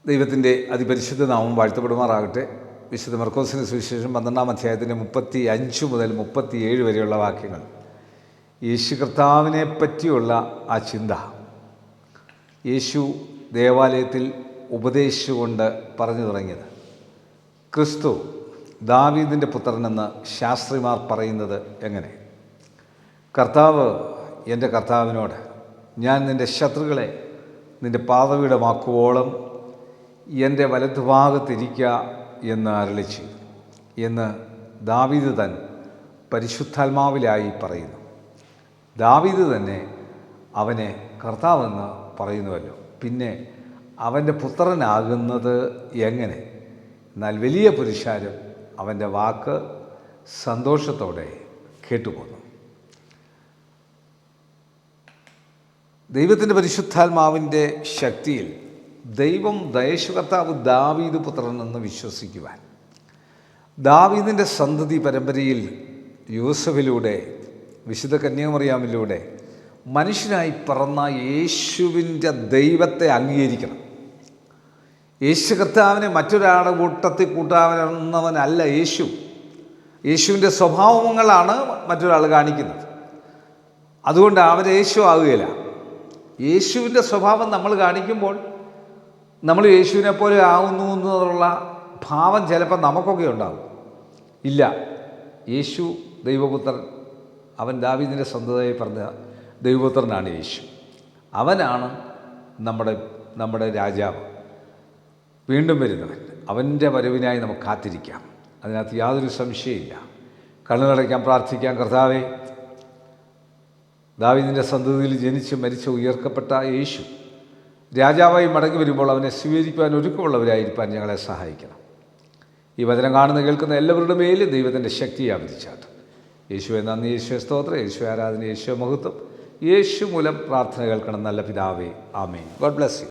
ദൈവത്തിൻ്റെ അതിപരിശുദ്ധ നാമം വാഴ്ത്തപ്പെടുമാറാകട്ടെ. വിശുദ്ധ മർക്കോസിന് സുവിശേഷം 12-ാം അധ്യായത്തിൻ്റെ 35 മുതൽ 37 വരെയുള്ള വാക്യങ്ങൾ. യേശു കർത്താവിനെ പറ്റിയുള്ള ആ ചിന്ത യേശു ദേവാലയത്തിൽ ഉപദേശിച്ചുകൊണ്ട് പറഞ്ഞു തുടങ്ങിയത്. ക്രിസ്തു ദാവീദിൻ്റെ പുത്രനെന്ന് ശാസ്ത്രിമാർ പറയുന്നത് എങ്ങനെ? കർത്താവ് എൻ്റെ കർത്താവിനോട്, ഞാൻ നിൻ്റെ ശത്രുക്കളെ നിൻ്റെ പാദപീഠമാക്കുവോളം എൻ്റെ വലതുഭാഗത്തിരിക്കുക എന്ന് അരുളി ചെയ്തു എന്ന് ദാവീദ് താൻ പരിശുദ്ധാത്മാവിലായി പറയുന്നു. ദാവീദ് തന്നെ അവനെ കർത്താവെന്ന് പറയുന്നുവല്ലോ, പിന്നെ അവൻ്റെ പുത്രനാകുന്നത് എങ്ങനെ? എന്നാൽ വലിയ പുരുഷാരം അവൻ്റെ വാക്ക് സന്തോഷത്തോടെ കേട്ടുപോന്നു. ദൈവത്തിൻ്റെ പരിശുദ്ധാത്മാവിൻ്റെ ശക്തിയിൽ ദൈവം യേശു കർത്താവ് ദാവീദ് പുത്രനെന്ന് വിശ്വസിക്കുവാൻ, ദാവീദിൻ്റെ സന്തതി പരമ്പരയിൽ യൂസഫിലൂടെ, വിശുദ്ധ കന്യാമറിയാമിലൂടെ മനുഷ്യനായി പിറന്ന യേശുവിൻ്റെ ദൈവത്തെ അംഗീകരിക്കണം. യേശു കർത്താവിനെ മറ്റൊരാളുടെ കൂട്ടത്തിൽ കൂട്ടാവുന്നവനല്ല യേശു. യേശുവിൻ്റെ സ്വഭാവങ്ങളാണ് മറ്റൊരാൾ കാണിക്കുന്നത്. അതുകൊണ്ട് അവർ യേശു ആവുകയില്ല. യേശുവിൻ്റെ സ്വഭാവം നമ്മൾ കാണിക്കുമ്പോൾ നമ്മൾ യേശുവിനെ പോലെ ആവുന്നു എന്നുള്ള ഭാവം ചിലപ്പോൾ നമുക്കൊക്കെ ഉണ്ടാകും. ഇല്ല, യേശു ദൈവപുത്രൻ, അവൻ ദാവീദിൻ്റെ സ്വന്തമായി പറഞ്ഞ ദൈവപുത്രനാണ് യേശു. അവനാണ് നമ്മുടെ രാജാവ്, വീണ്ടും വരുന്നവൻ. അവൻ്റെ വരവിനായി നമുക്ക് കാത്തിരിക്കാം. അതിനകത്ത് യാതൊരു സംശയമില്ല. കണ്ണുനടയ്ക്കാൻ പ്രാർത്ഥിക്കാം. കർത്താവേ, ദാവീദിൻ്റെ സന്തതിയിൽ ജനിച്ച് മരിച്ച് ഉയർക്കപ്പെട്ട യേശു രാജാവായി മടങ്ങി വരുമ്പോൾ അവനെ സ്വീകരിക്കുവാൻ ഒരുക്കമുള്ളവരായിരിക്കാൻ ഞങ്ങളെ സഹായിക്കണം. ഈ വചനം കാണുന്ന കേൾക്കുന്ന എല്ലാവരുടെ മേലും ദൈവത്തിൻ്റെ ശക്തി വ്യാപരിച്ചാട്ട്. യേശുവെ നന്ദി, യേശുവെ സ്തോത്രം, യേശു ആരാധന, യേശു മഹത്വം. യേശു മൂലം പ്രാർത്ഥന കേൾക്കണം നല്ല പിതാവേ, ആമേൻ. God bless you.